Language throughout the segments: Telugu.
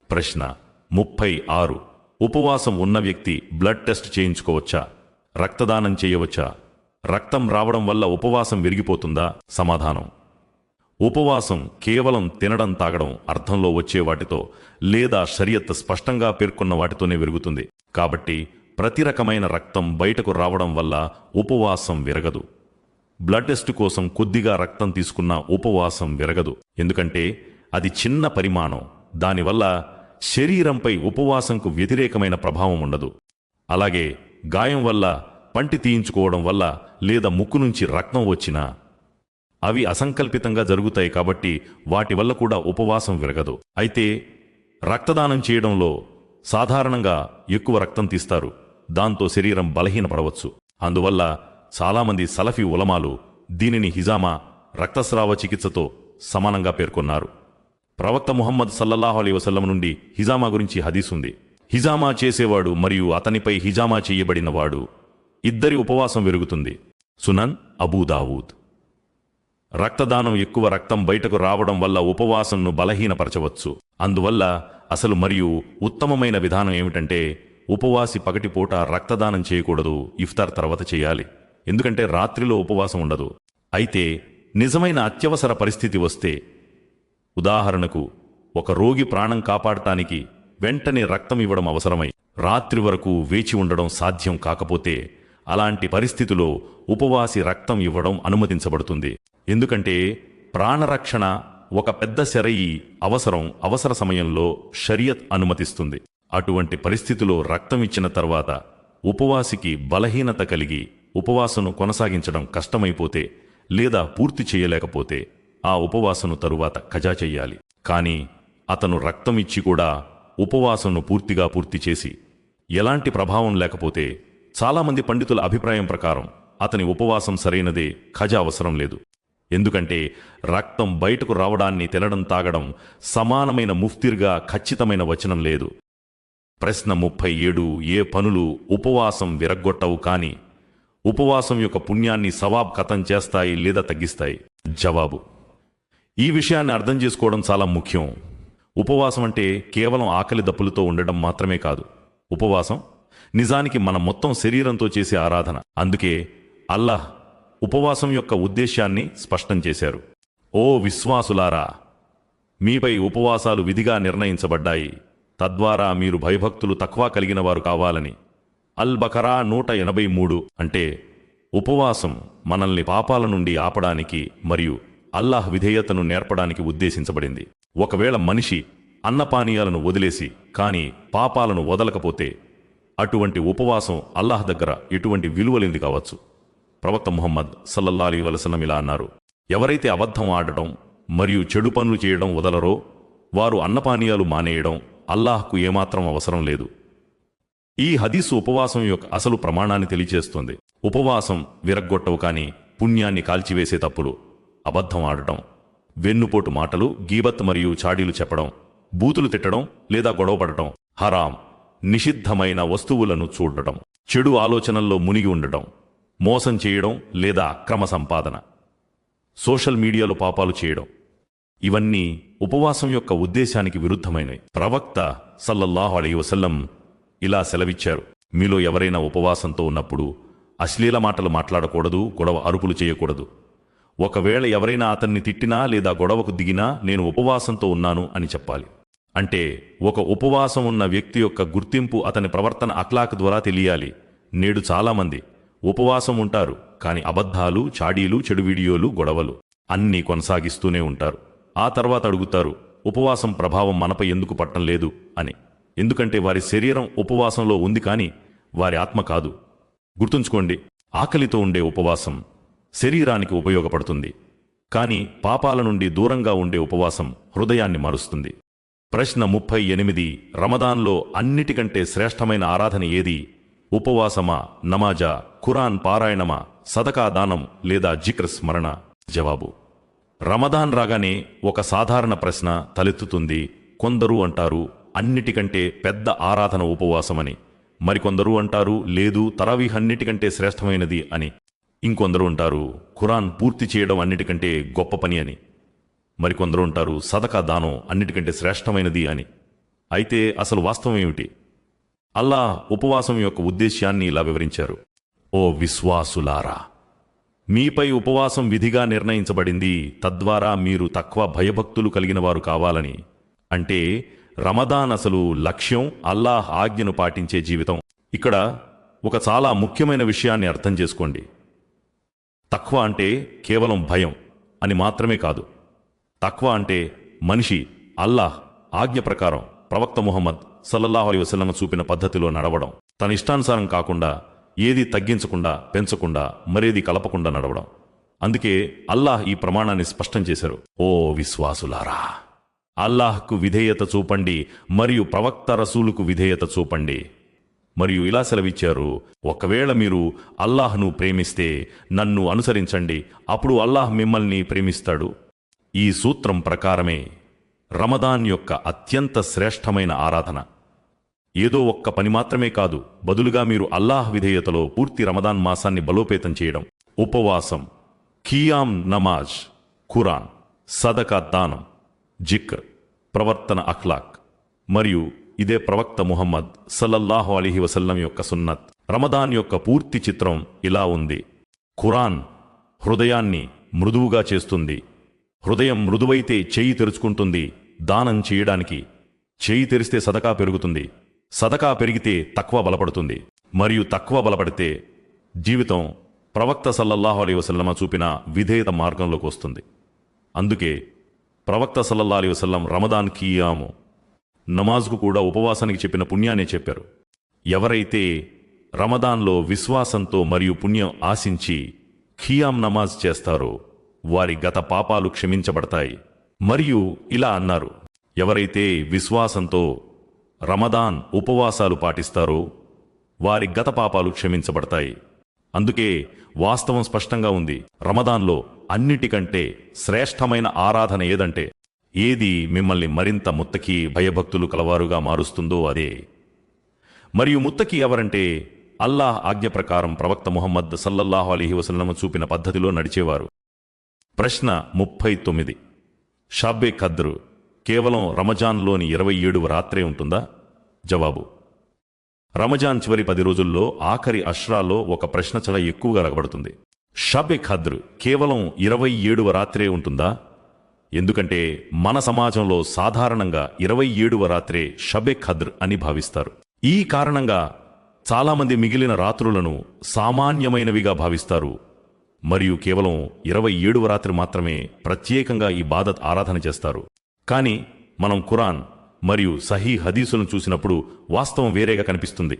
ప్రశ్న 36. ఉపవాసం ఉన్న వ్యక్తి బ్లడ్ టెస్ట్ చేయించుకోవచ్చా? రక్తదానం చేయవచ్చా? రక్తం రావడం వల్ల ఉపవాసం విరిగిపోతుందా? సమాధానం: ఉపవాసం కేవలం తినడం తాగడం అర్థంలో వచ్చే వాటితో లేదా షరియత్ స్పష్టంగా పేర్కొన్న వాటితోనే విరుగుతుంది. కాబట్టి ప్రతి రకమైన రక్తం బయటకు రావడం వల్ల ఉపవాసం విరగదు. బ్లడ్ టెస్ట్ కోసం కొద్దిగా రక్తం తీసుకున్న ఉపవాసం విరగదు. ఎందుకంటే అది చిన్న పరిమాణం. దానివల్ల శరీరంపై ఉపవాసంకు వ్యతిరేకమైన ప్రభావం ఉండదు. అలాగే గాయం వల్ల పంటి తీయించుకోవడం వల్ల లేదా ముక్కు నుంచి రక్తం వచ్చినా అవి అసంకల్పితంగా జరుగుతాయి. కాబట్టి వాటి వల్ల కూడా ఉపవాసం విరగదు. అయితే రక్తదానం చేయడంలో సాధారణంగా ఎక్కువ రక్తం తీస్తారు. దాంతో శరీరం బలహీనపడవచ్చు. అందువల్ల చాలామంది సలఫీ ఉలమాలు దీనిని హిజామా, రక్తస్రావ చికిత్సతో సమానంగా పేర్కొన్నారు. ప్రవక్త ముహమ్మద్ సల్లల్లాహు అలైహి వసల్లం నుండి హిజామా గురించి హదీసుంది. హిజామా చేసేవాడు మరియు అతనిపై హిజామా చేయబడినవాడు ఇద్దరి ఉపవాసం విరుగుతుంది. సునన్ అబూ దావూద్. రక్తదానం ఎక్కువ రక్తం బయటకు రావడం వల్ల ఉపవాసంను బలహీనపరచవచ్చు. అందువల్ల అసలు మరియు ఉత్తమమైన విధానం ఏమిటంటే ఉపవాసి పగటిపూట రక్తదానం చేయకూడదు. ఇఫ్తార్ తర్వాత చేయాలి. ఎందుకంటే రాత్రిలో ఉపవాసం ఉండదు. అయితే నిజమైన అత్యవసర పరిస్థితి వస్తే, ఉదాహరణకు ఒక రోగి ప్రాణం కాపాడటానికి వెంటనే రక్తం ఇవ్వడం అవసరమై రాత్రి వరకు వేచి ఉండడం సాధ్యం కాకపోతే అలాంటి పరిస్థితిలో ఉపవాసి రక్తం ఇవ్వడం అనుమతించబడుతుంది. ఎందుకంటే ప్రాణరక్షణ ఒక పెద్ద శరయి అవసర సమయంలో షరియత్ అనుమతిస్తుంది. అటువంటి పరిస్థితిలో రక్తం ఇచ్చిన తర్వాత ఉపవాసికి బలహీనత కలిగి ఉపవాసను కొనసాగించడం కష్టమైపోతే లేదా పూర్తి చేయలేకపోతే ఆ ఉపవాసను తరువాత ఖజా చెయ్యాలి. కానీ అతను రక్తం ఇచ్చి కూడా ఉపవాసంను పూర్తి చేసి ఎలాంటి ప్రభావం లేకపోతే చాలామంది పండితుల అభిప్రాయం ప్రకారం అతని ఉపవాసం సరైనదే, ఖజా అవసరం లేదు. ఎందుకంటే రక్తం బయటకు రావడాన్ని తినడం తాగడం సమానమైన ముఫ్తిర్గా ఖచ్చితమైన వచనం లేదు. ప్రశ్న 37. ఏ పనులు ఉపవాసం విరగ్గొట్టవు కానీ ఉపవాసం యొక్క పుణ్యాన్ని సవాబ్ ఖతం చేస్తాయి లేదా తగ్గిస్తాయి? జవాబు: ఈ విషయాన్ని అర్థం చేసుకోవడం చాలా ముఖ్యం. ఉపవాసం అంటే కేవలం ఆకలి దప్పులతో ఉండడం మాత్రమే కాదు. ఉపవాసం నిజానికి మన మొత్తం శరీరంతో చేసే ఆరాధన. అందుకే అల్లాహ్ ఉపవాసం యొక్క ఉద్దేశ్యాన్ని స్పష్టం చేశారు. ఓ విశ్వాసులారా, మీపై ఉపవాసాలు విధిగా నిర్ణయించబడ్డాయి, తద్వారా మీరు భయభక్తులు తక్కువ కలిగిన వారు కావాలని. అల్ బకరా 183. అంటే ఉపవాసం మనల్ని పాపాల నుండి ఆపడానికి మరియు అల్లాహ్ విధేయతను నేర్పడానికి ఉద్దేశించబడింది. ఒకవేళ మనిషి అన్నపానీయాలను వదిలేసి కానీ పాపాలను వదలకపోతే అటువంటి ఉపవాసం అల్లాహ్ దగ్గర ఎటువంటి విలువలేంది కావచ్చు. ప్రవక్త ముహమ్మద్ సల్లల్లాహు అలైహి వసల్లం ఇలా అన్నారు: ఎవరైతే అబద్ధం ఆడటం మరియు చెడు పనులు చేయడం వదలరో వారు అన్నపానీయాలు మానేయడం అల్లాహ్కు ఏమాత్రం అవసరం లేదు. ఈ హదీసు ఉపవాసం యొక్క అసలు ప్రమాణాన్ని తెలియజేస్తుంది. ఉపవాసం విరగ్గొట్టవు కానీ పుణ్యాన్ని కాల్చివేసే తప్పులు: అబద్ధం ఆడటం, వెన్నుపోటు మాటలు, గీబత్ మరియు చాడీలు చెప్పడం, బూతులు తిట్టడం లేదా గొడవపడటం, హరాం నిషిద్ధమైన వస్తువులను చూడటం, చెడు ఆలోచనల్లో మునిగి ఉండటం, మోసం చేయడం లేదా అక్రమ సంపాదన, సోషల్ మీడియాలో పాపాలు చేయడం, ఇవన్నీ ఉపవాసం యొక్క ఉద్దేశానికి విరుద్ధమైనవి. ప్రవక్త సల్లల్లాహు అలైహి వసల్లం ఇలా సెలవిచ్చారు: మీలో ఎవరైనా ఉపవాసంతో ఉన్నప్పుడు అశ్లీల మాటలు మాట్లాడకూడదు, గొడవ అరుపులు చేయకూడదు. ఒకవేళ ఎవరైనా అతన్ని తిట్టినా లేదా గొడవకు దిగినా నేను ఉపవాసంతో ఉన్నాను అని చెప్పాలి. అంటే ఒక ఉపవాసం ఉన్న వ్యక్తి యొక్క గుర్తింపు అతని ప్రవర్తన అఖ్లాక్ ద్వారా తెలియాలి. నేడు చాలామంది ఉపవాసం ఉంటారు కానీ అబద్ధాలు, చాడీలు, చెడు వీడియోలు, గొడవలు అన్నీ కొనసాగిస్తూనే ఉంటారు. ఆ తర్వాత అడుగుతారు, ఉపవాసం ప్రభావం మనపై ఎందుకు పట్టం లేదు అని. ఎందుకంటే వారి శరీరం ఉపవాసంలో ఉంది కానీ వారి ఆత్మ కాదు. గుర్తుంచుకోండి, ఆకలితో ఉండే ఉపవాసం శరీరానికి ఉపయోగపడుతుంది, కానీ పాపాల నుండి దూరంగా ఉండే ఉపవాసం హృదయాన్ని మారుస్తుంది. ప్రశ్న 38. రమదాన్లో అన్నిటికంటే శ్రేష్టమైన ఆరాధన ఏది? ఉపవాసమా, నమాజా, ఖురాన్ పారాయణమా, సదకా దానం లేదా జిక్ర్ స్మరణ? జవాబు: రమదాన్ రాగానే ఒక సాధారణ ప్రశ్న తలెత్తుతుంది. కొందరు అంటారు అన్నిటికంటే పెద్ద ఆరాధన ఉపవాసమని, మరికొందరు అంటారు లేదు తరావీహ్ అన్నిటికంటే శ్రేష్టమైనది అని, ఇంకొందరు అంటారు ఖురాన్ పూర్తి చేయడం అన్నిటికంటే గొప్ప పని అని, మరికొందరు అంటారు సదకా దానం అన్నిటికంటే శ్రేష్టమైనది అని. అయితే అసలు వాస్తవం ఏమిటి? అల్లాహ్ ఉపవాసం యొక్క ఉద్దేశ్యాన్ని ఇలా వివరించారు: ఓ విశ్వాసులారా, మీపై ఉపవాసం విధిగా నిర్ణయించబడింది తద్వారా మీరు తక్కువ భయభక్తులు కలిగిన వారు కావాలని. అంటే రమదాన్ అసలు లక్ష్యం అల్లాహ్ ఆజ్ఞను పాటించే జీవితం. ఇక్కడ ఒక చాలా ముఖ్యమైన విషయాన్ని అర్థం చేసుకోండి. తక్వ అంటే కేవలం భయం అని మాత్రమే కాదు. తక్వ అంటే మనిషి అల్లాహ్ ఆజ్ఞ ప్రకారం ప్రవక్త ముహమ్మద్ సల్లల్లాహు అలైహి వసల్లం చూపిన పద్ధతిలో నడవడం, తన ఇష్టానుసారం కాకుండా ఏది తగ్గించకుండా పెంచకుండా మరేది కలపకుండా నడవడం. అందుకే అల్లాహ్ ఈ ప్రమాణాన్ని స్పష్టం చేశారు: ఓ విశ్వాసులారా, అల్లాహ్కు విధేయత చూపండి మరియు ప్రవక్త రసూలుకు విధేయత చూపండి. మరియు ఇలా సెలవిచ్చారు: ఒకవేళ మీరు అల్లాహ్ను ప్రేమిస్తే నన్ను అనుసరించండి, అప్పుడు అల్లాహ్ మిమ్మల్ని ప్రేమిస్తాడు. ఈ సూత్రం ప్రకారమే రమదాన్ యొక్క అత్యంత శ్రేష్టమైన ఆరాధన. ఏదో ఒక్క పని మాత్రమే కాదు, బదులుగా మీరు అల్లాహ్ విధేయతలో పూర్తి రమదాన్ మాసాన్ని బలోపేతం చేయడం. ఉపవాసం, ఖియామ్ నమాజ్, ఖురాన్, సదకా దానం, జిక్ర్, ప్రవర్తన అఖ్లాక్, మరియు ఇదే ప్రవక్త ముహమ్మద్ సల్లల్లాహు అలైహి వసల్లం యొక్క సున్నత్. రమదాన్ యొక్క పూర్తి చిత్రం ఇలా ఉంది. ఖురాన్ హృదయాన్ని మృదువుగా చేస్తుంది. హృదయం మృదువైతే చేయి తెరుచుకుంటుంది దానం చేయడానికి. చేయి తెరిస్తే సదకా పెరుగుతుంది. సదకా పెరిగితే తక్వ బలపడుతుంది. మరియు తక్వ బలపడితే జీవితం ప్రవక్త సల్లల్లాహు అలైహి వసల్లం చూపిన విధేయత మార్గంలోకి వస్తుంది. అందుకే ప్రవక్త సల్లల్లాహు అలైహి వసల్లం రమదాన్ ఖియాము నమాజ్కు కూడా ఉపవాసానికి చెప్పిన పుణ్యాన్ని చెప్పారు. ఎవరైతే రమదాన్లో విశ్వాసంతో మరియు పుణ్యం ఆశించి ఖియామ్ నమాజ్ చేస్తారో వారి గత పాపాలు క్షమించబడతాయి. మరియు ఇలా అన్నారు: ఎవరైతే విశ్వాసంతో రమదాన్ ఉపవాసాలు పాటిస్తారో వారి గత పాపాలు క్షమించబడతాయి. అందుకే వాస్తవం స్పష్టంగా ఉంది. రమదాన్లో అన్నిటికంటే శ్రేష్టమైన ఆరాధన ఏదంటే, ఏది మిమ్మల్ని మరింత ముత్తకి భయభక్తులు కలవారుగా మారుస్తుందో అదే. మరియు ముత్తకి ఎవరంటే అల్లాహ్ ఆజ్ఞ ప్రకారం ప్రవక్త ముహమ్మద్ సల్లల్లాహు అలైహి వసల్లం చూపిన పద్ధతిలో నడిచేవారు. ప్రశ్న 39. షాబ్బే ఖద్ర్ కేవలం రమజాన్లోని 27వ రాత్రే ఉంటుందా? జవాబు: రమజాన్ చివరి 10 రోజుల్లో ఆఖరి అష్రాలో ఒక ప్రశ్న చాలా ఎక్కువగా రగబడుతుంది. షాబ్బే ఖద్ర్ కేవలం 27వ రాత్రే ఉంటుందా? ఎందుకంటే మన సమాజంలో సాధారణంగా 27వ రాత్రే షబ్బే ఖద్ర్ అని భావిస్తారు. ఈ కారణంగా చాలామంది మిగిలిన రాత్రులను సామాన్యమైనవిగా భావిస్తారు మరియు కేవలం 27వ రాత్రి మాత్రమే ప్రత్యేకంగా ఈ బాదత్ ఆరాధన చేస్తారు. కానీ మనం ఖురాన్ మరియు సహీ హదీసులను చూసినప్పుడు వాస్తవం వేరేగా కనిపిస్తుంది.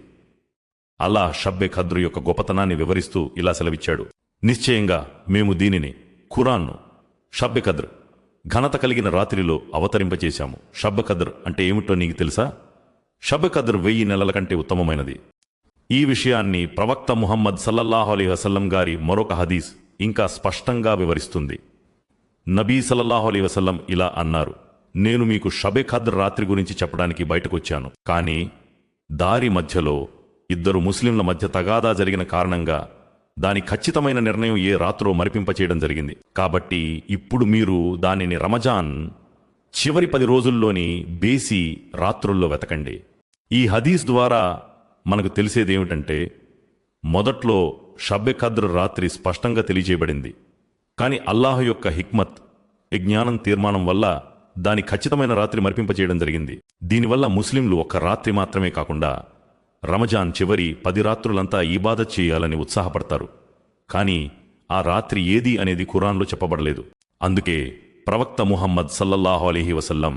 అల్లాహ్ షబ్బే ఖద్ర్ యొక్క గొప్పతనాన్ని వివరిస్తూ ఇలా సెలవిచ్చాడు: నిశ్చయంగా మేము దీనిని ఖురాన్ను షబ్బే ఖద్ర్ ఘనత కలిగిన రాత్రిలో అవతరింపచేశాము. షబ్బే ఖద్ర్ అంటే ఏమిటో నీకు తెలుసా? షబ్బే ఖద్ర్ 1000 నెలల కంటే ఉత్తమమైనది. ఈ విషయాన్ని ప్రవక్త ముహమ్మద్ సల్లల్లాహు అలైహి వసల్లం గారి మరొక హదీస్ ఇంకా స్పష్టంగా వివరిస్తుంది. నబీ సల్లల్లాహు అలైహి వసల్లం ఇలా అన్నారు: నేను మీకు షబ్బే ఖద్ర్ రాత్రి గురించి చెప్పడానికి బయటకొచ్చాను, కానీ దారి మధ్యలో 2 ముస్లింల మధ్య తగాదా జరిగిన కారణంగా దాని ఖచ్చితమైన నిర్ణయం ఏ రాత్రో మరిపింపచేయడం జరిగింది. కాబట్టి ఇప్పుడు మీరు దానిని రమజాన్ చివరి 10 రోజుల్లోని బేసి రాత్రుల్లో వెతకండి. ఈ హదీస్ ద్వారా మనకు తెలిసేదేమిటంటే, మొదట్లో షబ్బే ఖద్ర్ రాత్రి స్పష్టంగా తెలియజేయబడింది, కానీ అల్లాహ్ యొక్క హిక్మత్, జ్ఞానం తీర్మానం వల్ల దాని ఖచ్చితమైన రాత్రి మరిపింపచేయడం జరిగింది. దీనివల్ల ముస్లింలు ఒక్క రాత్రి మాత్రమే కాకుండా రమజాన్ చివరి 10 రాత్రులంతా ఇబాదత్ చేయాలని ఉత్సాహపడతారు. కానీ ఆ రాత్రి ఏది అనేది ఖురాన్లో చెప్పబడలేదు. అందుకే ప్రవక్త ముహమ్మద్ సల్లల్లాహు అలైహి వసల్లం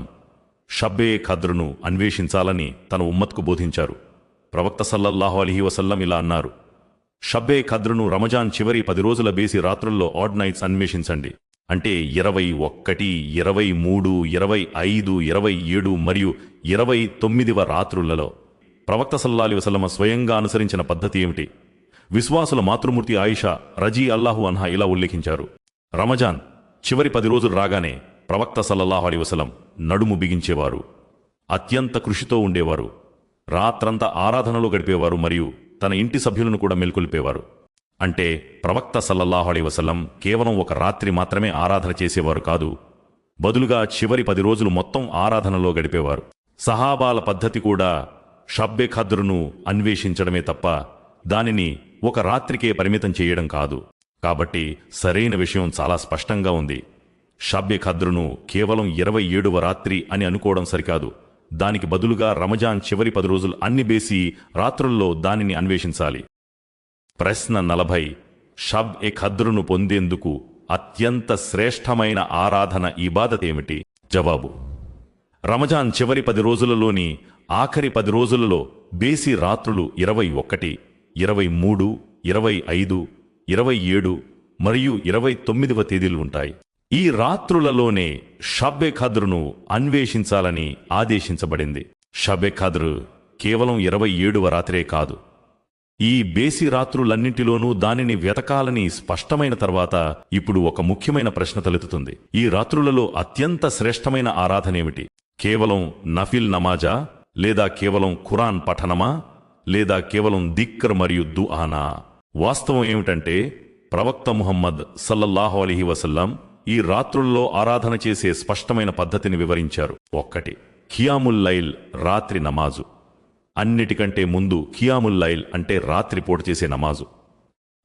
షబ్బే ఖద్ర్ను అన్వేషించాలని తన ఉమ్మత్కు బోధించారు. ప్రవక్త సల్లల్లాహు అలైహి వసల్లం ఇలా అన్నారు: షబ్బే ఖద్ర్ను రమజాన్ చివరి 10 రోజుల బేసి రాత్రుల్లో ఆడ్ నైట్స్ అన్వేషించండి. అంటే 21, 23, 25, 27 మరియు 29వ రాత్రులలో. ప్రవక్త సల్లల్లాహు అలైహి వసల్లం స్వయంగా అనుసరించిన పద్ధతి ఏమిటి? విశ్వాసుల మాతృమూర్తి ఆయిషా రజీ అల్లాహు అన్హా ఇలా ఉల్లేఖించారు: రమజాన్ చివరి 10 రోజులు రాగానే ప్రవక్త సల్లల్లాహు అలైహి వసల్లం నడుము బిగించేవారు, అత్యంత కృషితో ఉండేవారు, రాత్రంతా ఆరాధనలో గడిపేవారు మరియు తన ఇంటి సభ్యులను కూడా మేల్కొల్పేవారు. అంటే ప్రవక్త సల్లల్లాహు అలైహి వసల్లం కేవలం ఒక రాత్రి మాత్రమే ఆరాధన చేసేవారు కాదు, బదులుగా చివరి 10 రోజులు మొత్తం ఆరాధనలో గడిపేవారు. సహాబాల పద్ధతి కూడా షబ్బే ఖద్రును అన్వేషించడమే తప్ప దానిని ఒక రాత్రికే పరిమితం చేయడం కాదు. కాబట్టి సరైన విషయం చాలా స్పష్టంగా ఉంది. షబ్బే ఖద్రును కేవలం 27వ రాత్రి అని అనుకోవడం సరికాదు. దానికి బదులుగా రమజాన్ చివరి 10 రోజులు అన్ని బేసి రాత్రుల్లో దానిని అన్వేషించాలి. ప్రశ్న 40. షబ్ ఎ ఖద్రును పొందేందుకు అత్యంత శ్రేష్టమైన ఆరాధన ఇబాదత్ ఏమిటి? జవాబు: రమజాన్ చివరి 10 రోజులలోని ఆఖరి 10 రోజులలో బేసి రాత్రులు 21, 23, 25, 27 మరియు 29వ తేదీలు ఉంటాయి. ఈ రాత్రులలోనే షబ్బే ఖద్రును అన్వేషించాలని ఆదేశించబడింది. షబ్బే ఖద్రు కేవలం 27వ రాత్రే కాదు. ఈ బేసి రాత్రులన్నింటిలోనూ దానిని వెతకాలని స్పష్టమైన తర్వాత ఇప్పుడు ఒక ముఖ్యమైన ప్రశ్న తలెత్తుతుంది. ఈ రాత్రులలో అత్యంత శ్రేష్టమైన ఆరాధనేమిటి? కేవలం నఫిల్ నమాజా, లేదా కేవలం ఖురాన్ పఠనమా, లేదా కేవలం దిక్ర్ మరియు దుఆనా? వాస్తవం ఏమిటంటే ప్రవక్త ముహమ్మద్ సల్లల్లాహు అలైహి వసల్లం ఈ రాత్రుల్లో ఆరాధన చేసే స్పష్టమైన పద్ధతిని వివరించారు. 1. ఖియాముల్ లైల్, రాత్రి నమాజు. అన్నిటికంటే ముందు ఖియాముల్ లైల్ అంటే రాత్రిపూట చేసే నమాజు.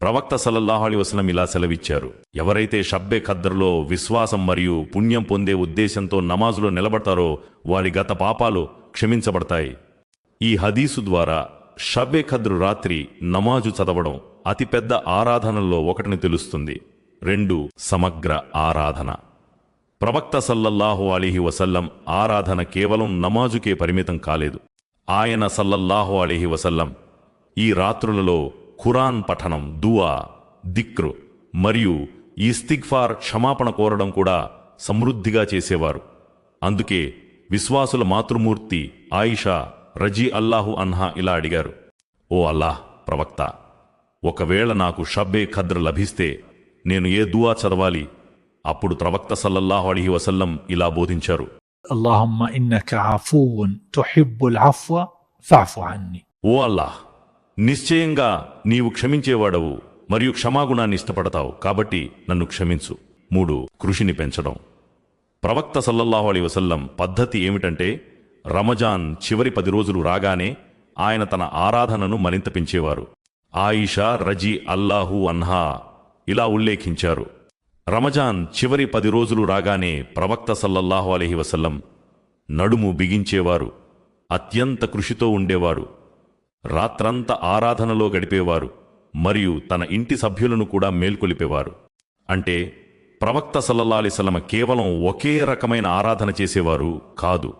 ప్రవక్త సల్లల్లాహు అలైహి వసల్లం ఇలా సెలవిచ్చారు: ఎవరైతే షబ్బే ఖద్రులో విశ్వాసం మరియు పుణ్యం పొందే ఉద్దేశంతో నమాజులో నిలబడతారో వారి గత పాపాలు క్షమించబడతాయి. ఈ హదీసు ద్వారా షబ్బే ఖద్రు రాత్రి నమాజు చదవడం అతిపెద్ద ఆరాధనల్లో ఒకటిని తెలుస్తుంది. 2. సమగ్ర ఆరాధన. ప్రవక్త సల్లల్లాహు అలైహి వసల్లం ఆరాధన కేవలం నమాజుకే పరిమితం కాలేదు. ఆయన సల్లల్లాహు అలైహి వసల్లం ఈ రాత్రులలో ఖురాన్ పఠనం, దుఆ, దిక్రు మరియు ఇస్తిగ్ఫార్, క్షమాపణ కోరడం కూడా సమృద్ధిగా చేసేవారు. అందుకే విశ్వాసుల మాతృమూర్తి ఆయిషా రజీ అల్లాహు అన్హా ఇలా అడిగారు: ఓ అల్లాహ్ ప్రవక్త, ఒకవేళ నాకు షబ్బే ఖద్ర్ లభిస్తే నేను ఏ దుఆ చదవాలి? అప్పుడు ప్రవక్త సల్లల్లాహు అలైహి వసల్లం ఇలా బోధించారు: అల్లాహుమ్మ ఇన్నక అఫూవున్ తుహిబ్బుల్ అఫ్వ ఫఅఫు అన్ని. ఓ అల్లాహ్, నిశ్చయంగా నీవు క్షమించేవాడవు మరియు క్షమాగుణాన్ని ఇష్టపడతావు, కాబట్టి నన్ను క్షమించు. 3. కృషిని పెంచడం. ప్రవక్త సల్లల్లాహు అలైహి వసల్లం పద్ధతి ఏమిటంటే రమజాన్ చివరి 10 రోజులు రాగానే ఆయన తన ఆరాధనను మరింత పెంచేవారు. ఆయిషా రజీ అల్లాహు అన్హా ఇలా ఉల్లేఖించారు: రమజాన్ చివరి 10 రోజులు రాగానే ప్రవక్త సల్లల్లాహు అలైహి వసల్లం నడుము బిగించేవారు, అత్యంత కృషితో ఉండేవారు, రాత్రంతా ఆరాధనలో గడిపేవారు మరియు తన ఇంటి సభ్యులను కూడా మేల్కొలిపేవారు. అంటే ప్రవక్త సల్లల్లాహు అలైహి వసల్లం కేవలం ఒకే రకమైన ఆరాధన చేసేవారు కాదు,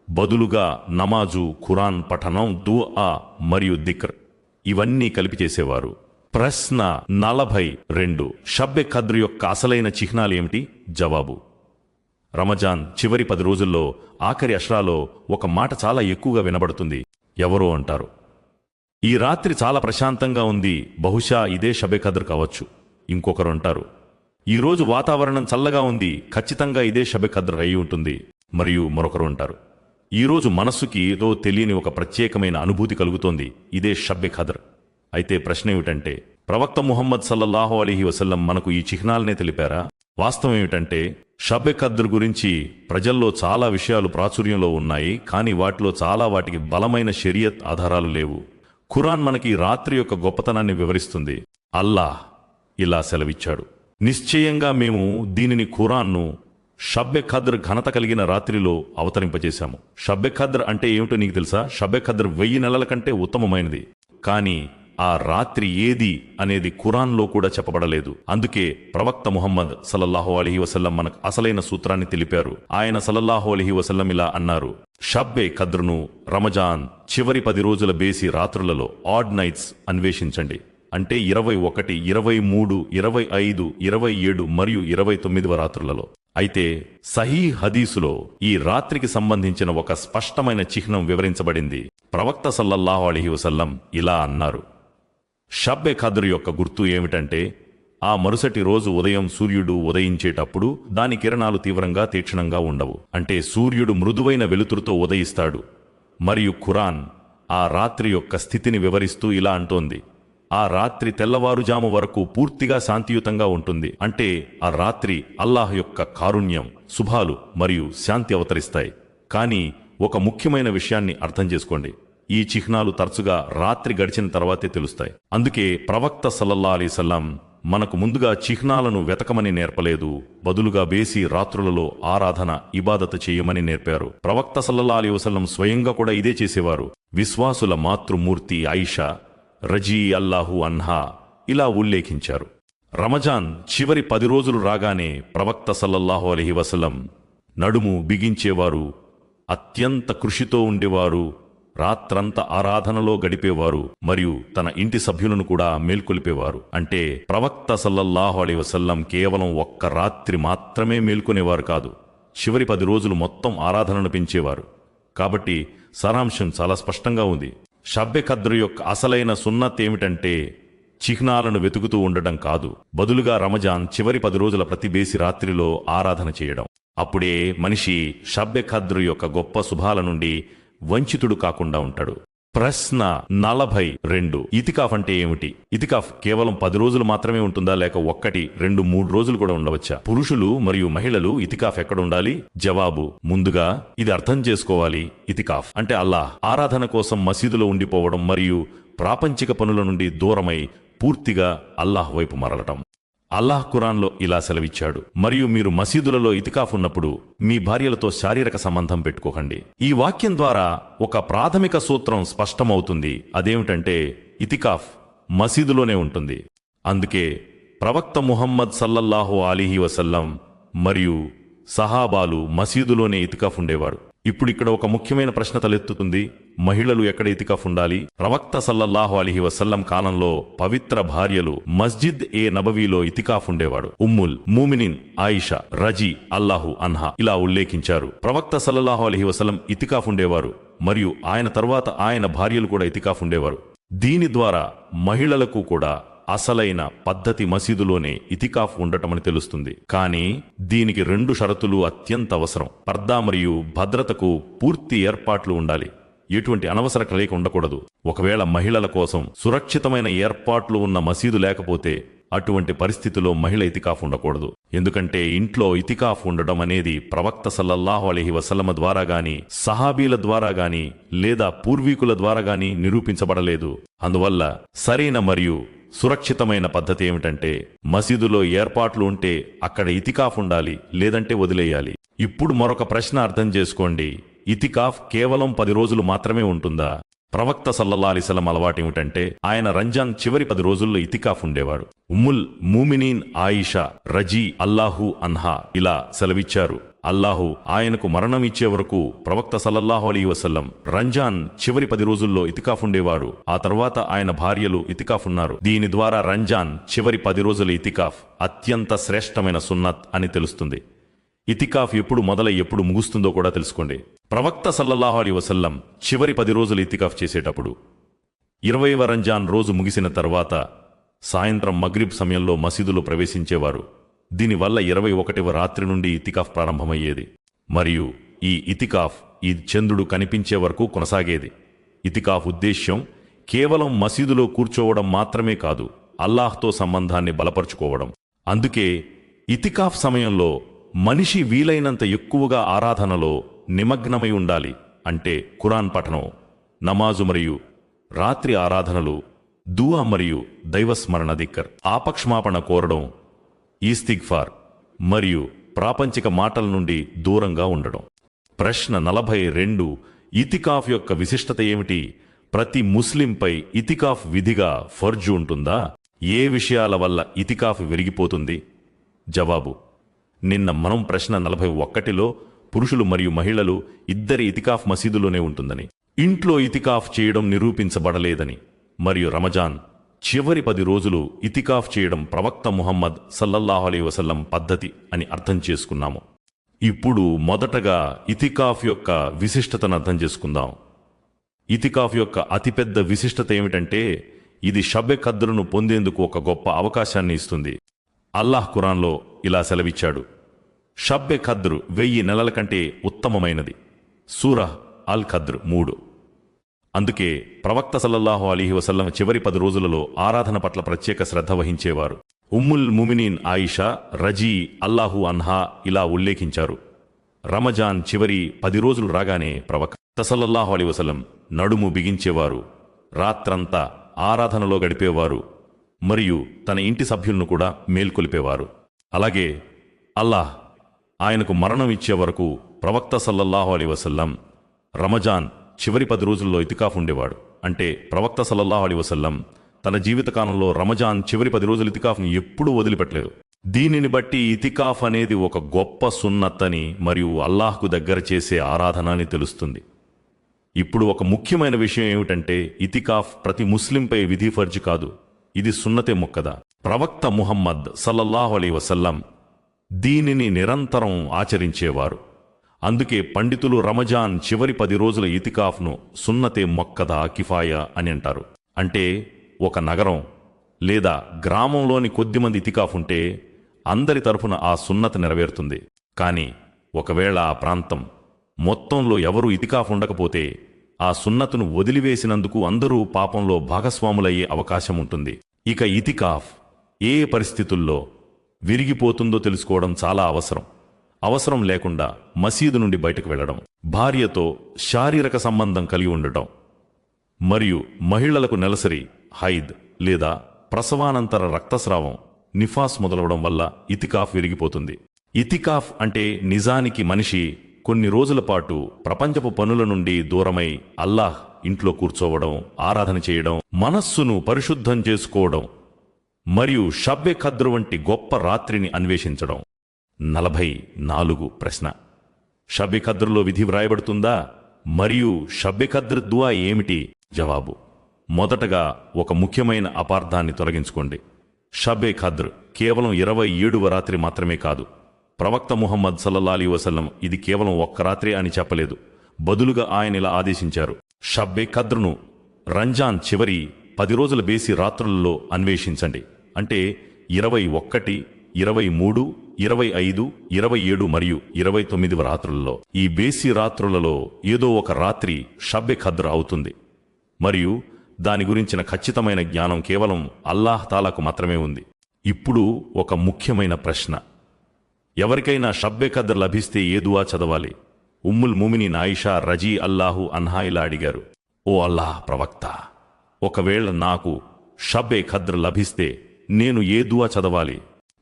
బదులుగా నమాజు, ఖురాన్ పఠనం, దుఆ మరియు దిక్ర్ ఇవన్నీ కలిపి చేసేవారు. ప్రశ్న 42. షబ్బే ఖద్ర్ యొక్క అసలైన చిహ్నాలు ఏమిటి? జవాబు: రమజాన్ చివరి 10 రోజుల్లో ఆఖరి అష్రాలో ఒక మాట చాలా ఎక్కువగా వినబడుతుంది. ఎవరో అంటారు, ఈ రాత్రి చాలా ప్రశాంతంగా ఉంది, బహుశా ఇదే షబ్బే ఖద్ర్ కావచ్చు. ఇంకొకరు అంటారు, ఈరోజు వాతావరణం చల్లగా ఉంది, ఖచ్చితంగా ఇదే షబ్బే ఖద్ర్ అయి ఉంటుంది. మరియు మరొకరు అంటారు, ఈరోజు మనస్సుకి ఏదో తెలియని ఒక ప్రత్యేకమైన అనుభూతి కలుగుతోంది, ఇదే షబ్బే ఖద్ర్. అయితే ప్రశ్న ఏమిటంటే ప్రవక్త ముహమ్మద్ సల్లల్లాహు అలైహి వసల్లం మనకు ఈ చిహ్నాలనే తెలిపారా? వాస్తవం ఏమిటంటే షబ్బే ఖద్ర్ గురించి ప్రజల్లో చాలా విషయాలు ప్రాచుర్యంలో ఉన్నాయి, కానీ వాటిలో చాలా వాటికి బలమైన షరియత్ ఆధారాలు లేవు. ఖురాన్ మనకి రాత్రి యొక్క గొప్పతనాన్ని వివరిస్తుంది. అల్లాహ్ ఇలా సెలవిచ్చాడు: నిశ్చయంగా మేము దీనిని ఖురాన్ను షబ్బే ఖద్ర్ ఘనత కలిగిన రాత్రిలో అవతరింపజేశాము. షబ్బే ఖద్ర్ అంటే ఏమిటో నీకు తెలుసా? షబ్బే ఖద్ర్ 1000 నెలల కంటే ఉత్తమమైనది. కానీ ఆ రాత్రి ఏది అనేది ఖురాన్లో కూడా చెప్పబడలేదు. అందుకే ప్రవక్త ముహమ్మద్ సల్లల్లాహు అలైహి వసల్లం మనకు అసలైన సూత్రాన్ని తెలిపారు. ఆయన సల్లల్లాహు అలైహి వసల్లం ఇలా అన్నారు: షబ్బే ఖద్రును రమజాన్ చివరి 10 రోజుల బేసి రాత్రులలో ఆడ్ నైట్స్ అన్వేషించండి. అంటే 21, 23, 25, 27 మరియు 29వ రాత్రులలో. అయితే సహీ హదీసులో ఈ రాత్రికి సంబంధించిన ఒక స్పష్టమైన చిహ్నం వివరించబడింది. ప్రవక్త సల్లల్లాహు అలైహి వసల్లం ఇలా అన్నారు: షబ్బే ఖద్ర్ యొక్క గుర్తు ఏమిటంటే ఆ మరుసటి రోజు ఉదయం సూర్యుడు ఉదయించేటప్పుడు దాని కిరణాలు తీవ్రంగా తీక్షణంగా ఉండవు. అంటే సూర్యుడు మృదువైన వెలుతురుతో ఉదయిస్తాడు. మరియు ఖురాన్ ఆ రాత్రి యొక్క స్థితిని వివరిస్తూ ఇలా అంటోంది: ఆ రాత్రి తెల్లవారుజాము వరకు పూర్తిగా శాంతియుతంగా ఉంటుంది. అంటే ఆ రాత్రి అల్లాహ్ యొక్క కారుణ్యం, శుభాలు మరియు శాంతి అవతరిస్తాయి. కానీ ఒక ముఖ్యమైన విషయాన్ని అర్థం చేసుకోండి. ఈ చిహ్నాలు తరచుగా రాత్రి గడిచిన తర్వాతే తెలుస్తాయి. అందుకే ప్రవక్త సల్లల్లాహు అలైహి వసల్లం మనకు ముందుగా చిహ్నాలను వెతకమని నేర్పలేదు, బదులుగా బేసి రాత్రులలో ఆరాధన ఇబాదత చేయమని నేర్పారు. ప్రవక్త సల్లల్లాహు అలైహి వసల్లం స్వయంగా కూడా ఇదే చేసేవారు. విశ్వాసుల మాతృమూర్తి ఆయిషా రజీ అల్లాహు అన్హా ఇలా ఉల్లేఖించారు. రమజాన్ చివరి 10 రోజులు రాగానే ప్రవక్త సల్లల్లాహు అలైహి వసల్లం నడుము బిగించేవారు, అత్యంత కృషితో ఉండేవారు, రాత్రంతా ఆరాధనలో గడిపేవారు మరియు తన ఇంటి సభ్యులను కూడా మేల్కొలిపేవారు. అంటే ప్రవక్త సల్లల్లాహు అలైహి వసల్లం కేవలం ఒక్క రాత్రి మాత్రమే మేల్కొనేవారు కాదు, చివరి 10 రోజులు మొత్తం ఆరాధనను పెంచేవారు. కాబట్టి సారాంశం చాలా స్పష్టంగా ఉంది. షబ్బె ఖద్ర్ యొక్క అసలైన సున్నత్ ఏమిటంటే చిహ్నాలను వెతుకుతూ ఉండడం కాదు, బదులుగా రమజాన్ చివరి 10 రోజుల ప్రతి బేసి రాత్రిలో ఆరాధన చేయడం. అప్పుడే మనిషి షబ్బె ఖద్ర్ యొక్క గొప్ప శుభాల నుండి వంచితుడు కాకుండా ఉంటాడు. ప్రశ్న 42. ఇతికాఫ్ అంటే ఏమిటి? ఇతికాఫ్ కేవలం 10 రోజులు మాత్రమే ఉంటుందా, లేక 1, 2, 3 రోజులు కూడా ఉండవచ్చా? పురుషులు మరియు మహిళలు ఇతికాఫ్ ఎక్కడ ఉండాలి? జవాబు: ముందుగా ఇది అర్థం చేసుకోవాలి. ఇతికాఫ్ అంటే అల్లాహ్ ఆరాధన కోసం మసీదులో ఉండిపోవడం మరియు ప్రాపంచిక పనుల నుండి దూరమై పూర్తిగా అల్లాహ్ వైపు మరలటం. అల్లాహ్ ఖురాన్లో ఇలా సెలవిచ్చాడు, మరియు మీరు మసీదులలో ఇతికాఫ్ ఉన్నప్పుడు మీ భార్యలతో శారీరక సంబంధం పెట్టుకోకండి. ఈ వాక్యం ద్వారా ఒక ప్రాథమిక సూత్రం స్పష్టమవుతుంది. అదేమిటంటే ఇతికాఫ్ మసీదులోనే ఉంటుంది. అందుకే ప్రవక్త ముహమ్మద్ సల్లల్లాహు అలీహి వసల్లం మరియు సహాబాలు మసీదులోనే ఇతికాఫ్ ఉండేవారు. ఇప్పుడు ఇక్కడ ఒక ముఖ్యమైన ప్రశ్న తలెత్తుతుంది. మహిళలు ఎక్కడ ఇతికాఫ్ ఉండాలి? ప్రవక్త సల్లల్లాహు అలీహి వసల్లం కాలంలో పవిత్ర భార్యలు మస్జిద్ ఏ నబవీలో ఇతికాఫ్ ఉండేవాడు. ఉమ్ముల్ మూమినిన్ ఆయిషా రజీ అల్లాహు అన్హా ఇలా ఉల్లేఖించారు. ప్రవక్త సల్లల్లాహు అలీహి వసల్లం ఇతికాఫ్ ఉండేవారు మరియు ఆయన తర్వాత ఆయన భార్యలు కూడా ఇతికాఫ్ ఉండేవారు. దీని ద్వారా మహిళలకు కూడా అసలైన పద్ధతి మసీదులోనే ఇతికాఫ్ ఉండటమని తెలుస్తుంది. కానీ దీనికి 2 షరతులు అత్యంత అవసరం. పర్దా మరియు భద్రతకు పూర్తి ఏర్పాట్లు ఉండాలి. ఎటువంటి అనవసర కలయిక ఉండకూడదు. ఒకవేళ మహిళల కోసం సురక్షితమైన ఏర్పాట్లు ఉన్న మసీదు లేకపోతే అటువంటి పరిస్థితిలో మహిళ ఇతికాఫ్ ఉండకూడదు. ఎందుకంటే ఇంట్లో ఇతికాఫ్ ఉండడం అనేది ప్రవక్త సల్లల్లాహు అలైహి వసల్లం ద్వారా గాని, సహాబీల ద్వారా గాని లేదా పూర్వీకుల ద్వారా గాని నిరూపించబడలేదు. అందువల్ల సరైన మరియు సురక్షితమైన పద్ధతి ఏమిటంటే మసీదులో ఏర్పాట్లు ఉంటే అక్కడ ఇతికాఫ్ ఉండాలి, లేదంటే వదిలేయాలి. ఇప్పుడు మరొక ప్రశ్న అర్థం చేసుకోండి. ఇతికాఫ్ కేవలం 10 రోజులు మాత్రమే ఉంటుందా? ప్రవక్త సల్లల్లాహు అలైహి వసల్లం అలవాటు ఏమిటంటే ఆయన రంజాన్ చివరి 10 రోజుల్లో ఇతికాఫ్ ఉండేవాడు. ఉమ్ముల్ మూమినీన్ ఆయిషా రజీ అల్లాహు అన్హా ఇలా సెలవిచ్చారు. అల్లాహు ఆయనకు మరణం ఇచ్చే వరకు ప్రవక్త సల్లల్లాహు అలైహి వసల్లం రంజాన్ చివరి 10 రోజుల్లో ఇతికాఫ్ ఉండేవారు. ఆ తర్వాత ఆయన భార్యలు ఇతికాఫ్ ఉన్నారు. దీని ద్వారా రంజాన్ చివరి 10 రోజుల ఇతికాఫ్ అత్యంత శ్రేష్టమైన సున్నత్ అని తెలుస్తుంది. ఇతికాఫ్ ఎప్పుడు మొదలై ఎప్పుడు ముగుస్తుందో కూడా తెలుసుకోండి. ప్రవక్త సల్లల్లాహు అలైహి వసల్లం చివరి 10 రోజులు ఇతికాఫ్ చేసేటప్పుడు 20వ రంజాన్ రోజు ముగిసిన తర్వాత సాయంత్రం మగ్రిబ్ సమయంలో మసీదులో ప్రవేశించేవారు. దీనివల్ల 21వ రాత్రి నుండి ఇతికాఫ్ ప్రారంభమయ్యేది మరియు ఈ ఇతికాఫ్ ఈ చంద్రుడు కనిపించే వరకు కొనసాగేది. ఇతికాఫ్ ఉద్దేశ్యం కేవలం మసీదులో కూర్చోవడం మాత్రమే కాదు, అల్లాహ్తో సంబంధాన్ని బలపరుచుకోవడం. అందుకే ఇతికాఫ్ సమయంలో మనిషి వీలైనంత ఎక్కువగా ఆరాధనలో నిమగ్నమై ఉండాలి. అంటే ఖురాన్ పఠనం, నమాజు మరియు రాత్రి ఆరాధనలు, దువా మరియు దైవస్మరణ దిక్కర్, ఆపక్షమాపణ కోరడం, ఈస్తిగ్ఫార్ మరియు ప్రాపంచిక మాటల నుండి దూరంగా ఉండడం. ప్రశ్న 42. ఇతికాఫ్ యొక్క విశిష్టత ఏమిటి? ప్రతి ముస్లింపై ఇతికాఫ్ విధిగా ఫర్జు ఉంటుందా? ఏ విషయాల వల్ల ఇతికాఫ్ విరిగిపోతుంది? జవాబు: నిన్న మనం ప్రశ్న 41లో పురుషులు మరియు మహిళలు ఇద్దరి ఇతికాఫ్ మసీదులోనే ఉంటుందని, ఇంట్లో ఇతికాఫ్ చేయడం నిరూపించబడలేదని మరియు రమజాన్ చివరి 10 రోజులు ఇతికాఫ్ చేయడం ప్రవక్త ముహమ్మద్ సల్లల్లాహు అలైహి వసల్లం పద్ధతి అని అర్థం చేసుకున్నాము. ఇప్పుడు మొదటగా ఇతికాఫ్ యొక్క విశిష్టతను అర్థం చేసుకుందాం. ఇతికాఫ్ యొక్క అతిపెద్ద విశిష్టత ఏమిటంటే ఇది షబ్బె ఖద్రును పొందేందుకు ఒక గొప్ప అవకాశాన్ని ఇస్తుంది. అల్లాహ్ ఖురాన్లో ఇలా సెలవిచ్చాడు: షబ్బె ఖద్రు 1000 నెలల కంటే ఉత్తమమైనది. సూరహ్ అల్ ఖద్ర్ 3. అందుకే ప్రవక్త సల్లల్లాహు అలీహి వసల్లం చివరి 10 రోజులలో ఆరాధన పట్ల ప్రత్యేక శ్రద్ధ వహించేవారు. ఉమ్ముల్ ముమినీన్ ఆయిషా రజీ అల్లాహు అన్హా ఇలా ఉల్లేఖించారు. రమజాన్ చివరి 10 రోజులు రాగానే ప్రవక్త సల్లల్లాహు అలైహి వసల్లం నడుము బిగించేవారు, రాత్రంతా ఆరాధనలో గడిపేవారు మరియు తన ఇంటి సభ్యులను కూడా మేల్కొలిపేవారు. అలాగే అల్లాహ్ ఆయనకు మరణం ఇచ్చే వరకు ప్రవక్త సల్లల్లాహు అలైహి వసల్లం రమజాన్ చివరి 10 రోజుల్లో ఇతికాఫ్ ఉండేవాడు. అంటే ప్రవక్త సల్లల్లాహు అలైహి వసల్లం తన జీవితకాలంలో రమజాన్ చివరి 10 రోజుల ఇతికాఫ్ను ఎప్పుడూ వదిలిపెట్టలేదు. దీనిని బట్టి ఇతికాఫ్ అనేది ఒక గొప్ప సున్నత్ అని మరియు అల్లాహ్కు దగ్గర చేసే ఆరాధన అని తెలుస్తుంది. ఇప్పుడు ఒక ముఖ్యమైన విషయం ఏమిటంటే ఇతికాఫ్ ప్రతి ముస్లింపై విధి ఫర్జు కాదు, ఇది సున్నతే ముక్కదా. ప్రవక్త ముహమ్మద్ సల్లల్లాహు అలైహి వసల్లం దీనిని నిరంతరం ఆచరించేవారు. అందుకే పండితులు రమజాన్ చివరి 10 రోజుల ఇతికాఫ్ను సున్నతే మొక్కదా కిఫాయా అని అంటారు. అంటే ఒక నగరం లేదా గ్రామంలోని కొద్దిమంది ఇతికాఫ్ ఉంటే అందరి తరఫున ఆ సున్నత నెరవేరుతుంది. కానీ ఒకవేళ ఆ ప్రాంతం మొత్తంలో ఎవరూ ఇతికాఫ్ ఉండకపోతే ఆ సున్నతును వదిలివేసినందుకు అందరూ పాపంలో భాగస్వాములయ్యే అవకాశం ఉంటుంది. ఇక ఇతికాఫ్ ఏ పరిస్థితుల్లో విరిగిపోతుందో తెలుసుకోవడం చాలా అవసరం లేకుండా మసీదు నుండి బయటకు వెళ్లడం, భార్యతో శారీరక సంబంధం కలిగి ఉండటం మరియు మహిళలకు నెలసరి హైద్ లేదా ప్రసవానంతర రక్తస్రావం నిఫాస్ మొదలవడం వల్ల ఇతికాఫ్ విరిగిపోతుంది. ఇతికాఫ్ అంటే నిజానికి మనిషి కొన్ని రోజుల పాటు ప్రపంచపు పనుల నుండి దూరమై అల్లాహ్ ఇంట్లో కూర్చోవడం, ఆరాధన చేయడం, మనస్సును పరిశుద్ధం చేసుకోవడం మరియు షబ్బె ఖద్ర్ వంటి గొప్ప రాత్రిని అన్వేషించడం. 44 ప్రశ్న: షబ్బె ఖద్ర్లో విధి వ్రాయబడుతుందా మరియు షబ్బె ఖద్ర్ దుఆ ఏమిటి? జవాబు: మొదటగా ఒక ముఖ్యమైన అపార్థాన్ని తొలగించుకోండి. షబ్బె ఖద్ర్ కేవలం 27వ రాత్రి మాత్రమే కాదు. ప్రవక్త ముహమ్మద్ సల్లల్లాహు అలైహి వసల్లం ఇది కేవలం ఒక్క రాత్రి అని చెప్పలేదు. బదులుగా ఆయన ఇలా ఆదేశించారు: షబ్బె ఖద్ర్ను రంజాన్ చివరి 10 రోజుల బేసి రాత్రులలో అన్వేషించండి. అంటే 21, 23, 25, 27 మరియు 29వ రాత్రులలో. ఈ బేసి రాత్రులలో ఏదో ఒక రాత్రి షబ్బె ఖద్ర్ అవుతుంది మరియు దాని గురించిన ఖచ్చితమైన జ్ఞానం కేవలం అల్లాహ్ తాలాకు మాత్రమే ఉంది. ఇప్పుడు ఒక ముఖ్యమైన ప్రశ్న: ఎవరికైనా షబ్బె ఖద్ర్ లభిస్తే ఏ దుఆ చదవాలి? ఉమ్ముల్ ముమినీన్ ఆయిషా రజీ అల్లాహు అన్హా ఇలా అడిగారు: ఓ అల్లాహ్ ప్రవక్త, ఒకవేళ నాకు షబ్బె ఖద్ర్ లభిస్తే నేను ఏ దుఆ చదవాలి?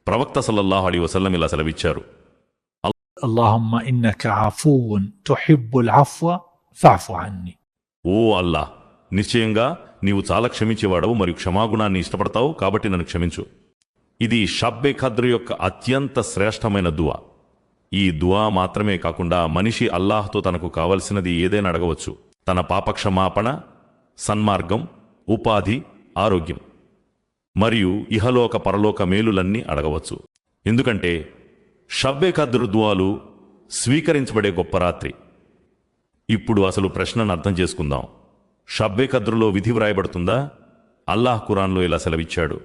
ప్రవక్త సల్లల్లాహు అలైహి వసల్లం ఇలా సెలవిచ్చారు: اللهم إنك عفو تحب العفو فاعف عني. ఓ అల్లాహ్, నిశ్చయంగా నీవు చాలా క్షమించేవాడవు మరియు క్షమాగుణాన్ని ఇష్టపడతావు, కాబట్టి నన్ను క్షమించు. ఇది షబ్బె ఖద్ర్ యొక్క అత్యంత శ్రేష్టమైన దుఆ. ఈ దుఆ మాత్రమే కాకుండా మనిషి అల్లాహ్తో తనకు కావలసినది ఏదైనా అడగవచ్చు. తన పాపక్షమాపణ, సన్మార్గం, ఉపాధి, ఆరోగ్యం మరియు ఇహలోక పరలోక మేలులన్నీ అడగవచ్చు. ఎందుకంటే షబ్బె ఖద్ర్ దుఆలు స్వీకరించబడే గొప్ప రాత్రి. ఇప్పుడు అసలు ప్రశ్నను అర్థం చేసుకుందాం. షబ్బె ఖద్ర్లో విధి వ్రాయబడుతుందా? అల్లాహ్ ఖురాన్లో ఇలా సెలవిచ్చాడు: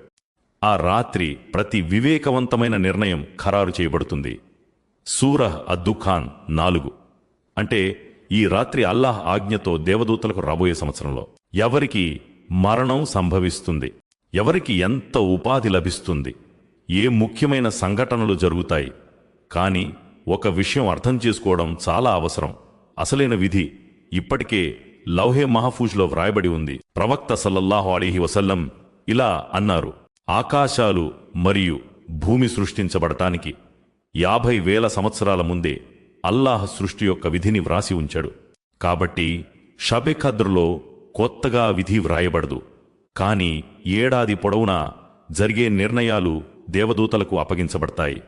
ఆ రాత్రి ప్రతి వివేకవంతమైన నిర్ణయం ఖరారు చేయబడుతుంది. సూరహ్ అద్దుఖాన్ 4. అంటే ఈ రాత్రి అల్లాహ్ ఆజ్ఞతో దేవదూతలకు రాబోయే సంవత్సరంలో ఎవరికి మరణం సంభవిస్తుంది, ఎవరికి ఎంత ఉపాధి లభిస్తుంది, ఏ ముఖ్యమైన సంఘటనలు జరుగుతాయి. కానీ ఒక విషయం అర్థం చేసుకోవడం చాలా అవసరం. అసలైన విధి ఇప్పటికే లౌహే మహఫూజ్లో వ్రాయబడి ఉంది. ప్రవక్త సల్లల్లాహు అలైహి వసల్లం ఇలా అన్నారు: ఆకాశాలు మరియు భూమి సృష్టించబడటానికి 50,000 సంవత్సరాల ముందే అల్లాహ్ సృష్టి యొక్క విధిని వ్రాసి ఉంచాడు. కాబట్టి షబ్బె ఖద్ర్లో కొత్తగా విధి వ్రాయబడదు. కానీ ఏడాది పొడవునా జరిగే నిర్ణయాలు దేవదూతలకు అప్పగించబడతాయి.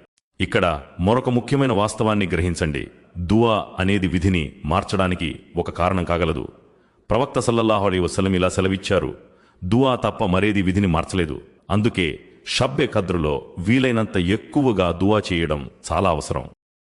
ఇక్కడ మరొక ముఖ్యమైన వాస్తవాన్ని గ్రహించండి. దుఆ అనేది విధిని మార్చడానికి ఒక కారణం కాగలదు. ప్రవక్త సల్లల్లాహు అలైహి వసల్లం ఇలా సెలవిచ్చారు: దుఆ తప్ప మరేది విధిని మార్చలేదు. అందుకే షబ్బె ఖద్ర్లో వీలైనంత ఎక్కువగా దుఆ చేయడం చాలా అవసరం.